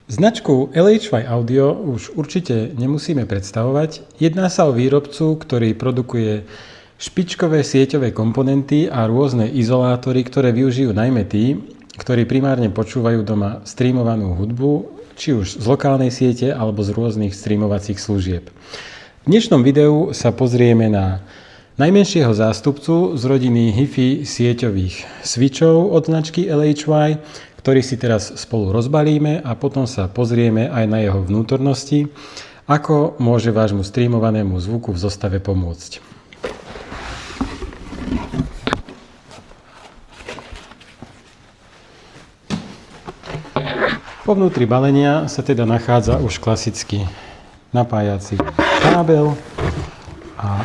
Značku LHY Audio už určite nemusíme predstavovať. Jedná sa o výrobcu, ktorý produkuje špičkové sieťové komponenty a rôzne izolátory, ktoré využijú najmä tí, ktorí primárne počúvajú doma streamovanú hudbu, či už z lokálnej siete alebo z rôznych streamovacích služieb. V dnešnom videu sa pozrieme na najmenšieho zástupcu z rodiny HiFi sieťových switchov od značky LHY, ktorý si teraz spolu rozbalíme a potom sa pozrieme aj na jeho vnútornosti, ako môže vášmu streamovanému zvuku v zostave pomôcť. Po vnútri balenia sa teda nachádza už klasický napájací kábel a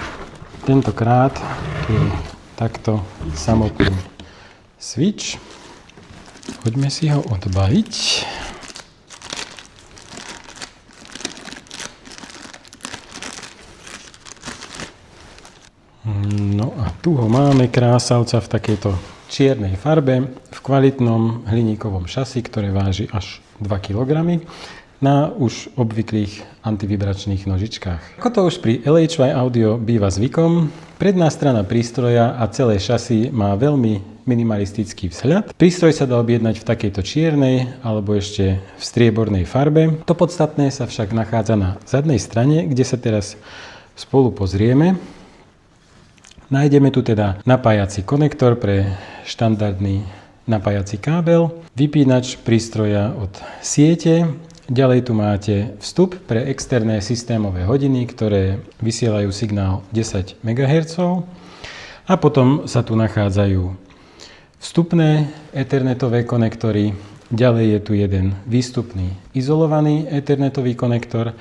tentokrát je takto samotný switch. Poďme si ho odbaliť. No a tu ho máme, krásavca, v takejto čiernej farbe, v kvalitnom hliníkovom šasi, ktoré váži až 2 kg, na už obvyklých antivibračných nožičkách. Ako to už pri LHY Audio býva zvykom, predná strana prístroja a celé šasy má veľmi minimalistický vzhľad. Prístroj sa dá objednať v takejto čiernej alebo ešte v striebornej farbe. To podstatné sa však nachádza na zadnej strane, kde sa teraz spolu pozrieme. Nájdeme tu teda napájací konektor pre štandardný napájací kábel, vypínač prístroja od siete. Ďalej tu máte vstup pre externé systémové hodiny, ktoré vysielajú signál 10 MHz. A potom sa tu nachádzajú vstupné ethernetové konektory. Ďalej je tu jeden výstupný izolovaný ethernetový konektor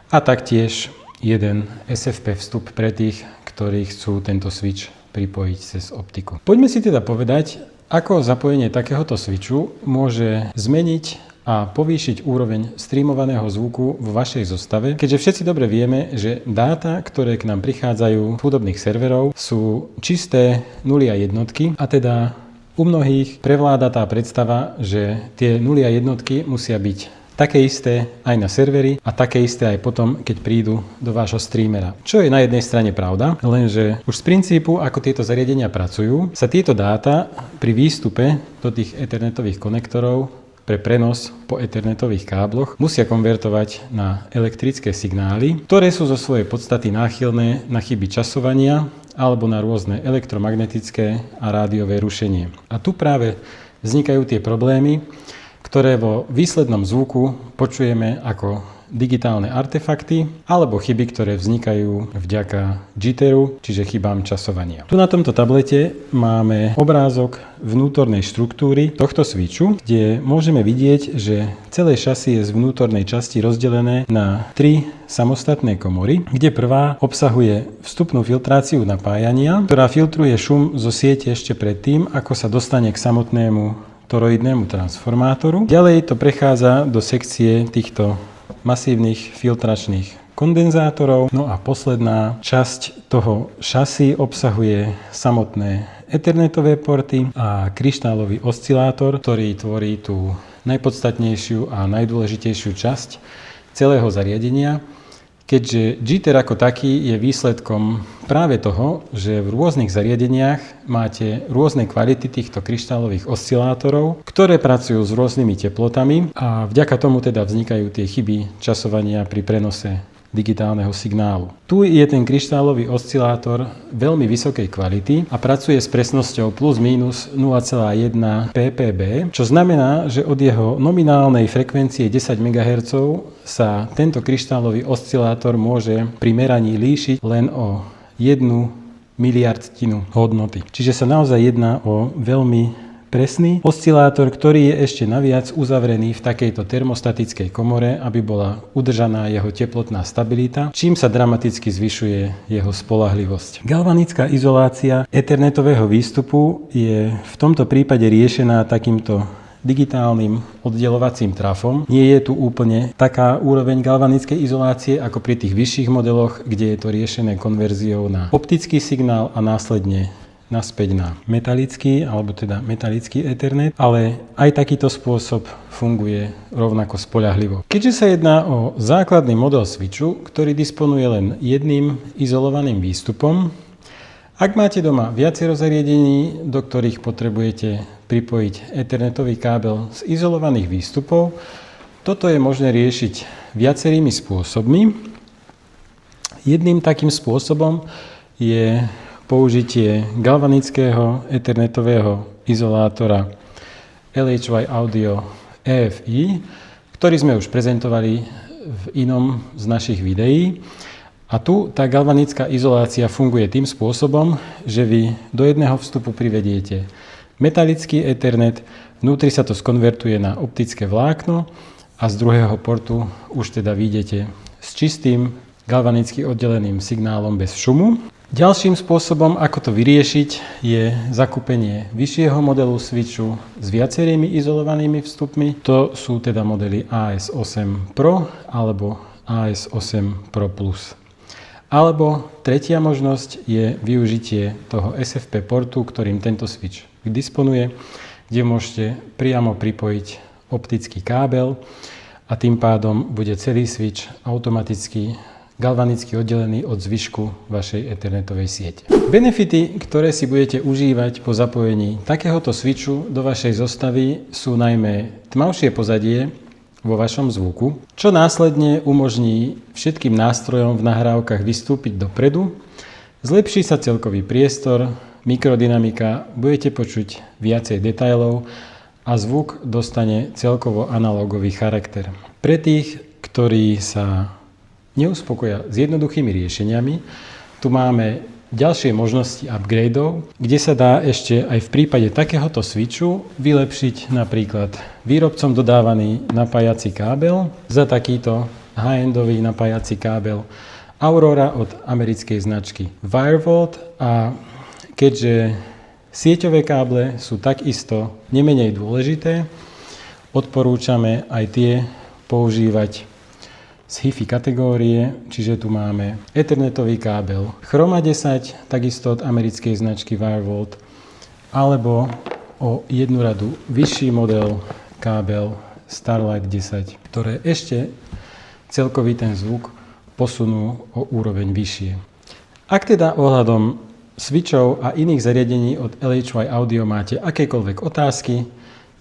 a taktiež jeden SFP vstup pre tých, ktorí chcú tento switch pripojiť cez optiku. Poďme si teda povedať, ako zapojenie takéhoto switchu môže zmeniť a povýšiť úroveň streamovaného zvuku vo vašej zostave, keďže všetci dobre vieme, že dáta, ktoré k nám prichádzajú z hudobných serverov, sú čisté nuly a jednotky, a teda u mnohých prevláda tá predstava, že tie nuly a jednotky musia byť také isté aj na serveri a také isté aj potom, keď prídu do vášho streamera. Čo je na jednej strane pravda, lenže už z princípu, ako tieto zariadenia pracujú, sa tieto dáta pri výstupe do tých ethernetových konektorov pre prenos po ethernetových kábloch musia konvertovať na elektrické signály, ktoré sú zo svojej podstaty náchylné na chyby časovania alebo na rôzne elektromagnetické a rádiové rušenie. A tu práve vznikajú tie problémy, ktoré vo výslednom zvuku počujeme ako digitálne artefakty alebo chyby, ktoré vznikajú vďaka jitteru, čiže chybám časovania. Tu na tomto tablete máme obrázok vnútornej štruktúry tohto switchu, kde môžeme vidieť, že celé šasy je z vnútornej časti rozdelené na 3 samostatné komory, kde prvá obsahuje vstupnú filtráciu napájania, ktorá filtruje šum zo siete ešte predtým, ako sa dostane k samotnému toroidnému transformátoru. Ďalej to prechádza do sekcie týchto masívnych filtračných kondenzátorov. No a posledná časť toho šasy obsahuje samotné ethernetové porty a kryštálový oscilátor, ktorý tvorí tú najpodstatnejšiu a najdôležitejšiu časť celého zariadenia, keďže jitter ako taký je výsledkom práve toho, že v rôznych zariadeniach máte rôzne kvality týchto kryštálových oscilátorov, ktoré pracujú s rôznymi teplotami a vďaka tomu teda vznikajú tie chyby časovania pri prenose digitálneho signálu. Tu je ten kryštálový oscilátor veľmi vysokej kvality a pracuje s presnosťou plus minus 0,1 ppb, čo znamená, že od jeho nominálnej frekvencie 10 MHz sa tento kryštálový oscilátor môže pri meraní líšiť len o 1 miliardtinu hodnoty. Čiže sa naozaj jedná o veľmi presný oscilátor, ktorý je ešte naviac uzavrený v takejto termostatickej komore, aby bola udržaná jeho teplotná stabilita, čím sa dramaticky zvyšuje jeho spoľahlivosť. Galvanická izolácia ethernetového výstupu je v tomto prípade riešená takýmto digitálnym oddelovacím trafom. Nie je tu úplne taká úroveň galvanickej izolácie ako pri tých vyšších modeloch, kde je to riešené konverziou na optický signál a následne naspäť na metalický, alebo teda metalický Ethernet, ale aj takýto spôsob funguje rovnako spoľahlivo. Keďže sa jedná o základný model switchu, ktorý disponuje len jedným izolovaným výstupom, ak máte doma viacero zariadení, do ktorých potrebujete pripojiť ethernetový kábel z izolovaných výstupov, toto je možné riešiť viacerými spôsobmi. Jedným takým spôsobom je použitie galvanického ethernetového izolátora LHY Audio EFI, ktorý sme už prezentovali v inom z našich videí. A tu tá galvanická izolácia funguje tým spôsobom, že vy do jedného vstupu privediete metalický Ethernet, vnútri sa to skonvertuje na optické vlákno a z druhého portu už teda vyjdete s čistým galvanicky oddeleným signálom bez šumu. Ďalším spôsobom, ako to vyriešiť, je zakúpenie vyššieho modelu switchu s viacerými izolovanými vstupmi. To sú teda modely AS8 Pro alebo AS8 Pro Plus. Alebo tretia možnosť je využitie toho SFP portu, ktorým tento switch disponuje, kde môžete priamo pripojiť optický kábel a tým pádom bude celý switch automaticky galvanicky oddelený od zvyšku vašej ethernetovej siete. Benefity, ktoré si budete užívať po zapojení takéhoto switchu do vašej zostavy, sú najmä tmavšie pozadie vo vašom zvuku, čo následne umožní všetkým nástrojom v nahrávkach vystúpiť dopredu, zlepší sa celkový priestor, mikrodynamika, budete počuť viacej detailov a zvuk dostane celkovo analogový charakter. Pre tých, ktorí sa neuspokoja s jednoduchými riešeniami, tu máme ďalšie možnosti upgradeov, kde sa dá ešte aj v prípade takéhoto switchu vylepšiť napríklad výrobcom dodávaný napájací kábel za takýto high-endový napájací kábel Aurora od americkej značky Wirevolt a keďže sieťové káble sú takisto nemenej dôležité, odporúčame aj tie používať z HiFi kategórie, čiže tu máme ethernetový kábel Chroma 10, takisto od americkej značky Wirevolt, alebo o jednu radu vyšší model kábel Starlight 10, ktoré ešte celkový ten zvuk posunú o úroveň vyššie. Ak teda ohľadom switchov a iných zariadení od LHY Audio máte akékoľvek otázky,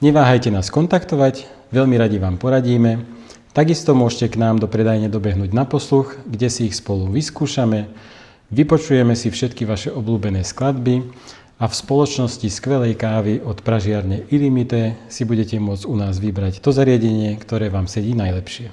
neváhajte nás kontaktovať, veľmi radi vám poradíme. Takisto môžete k nám do predajne dobehnúť na posluch, kde si ich spolu vyskúšame, vypočujeme si všetky vaše obľúbené skladby a v spoločnosti skvelej kávy od pražiarne Illimité si budete môcť u nás vybrať to zariadenie, ktoré vám sedí najlepšie.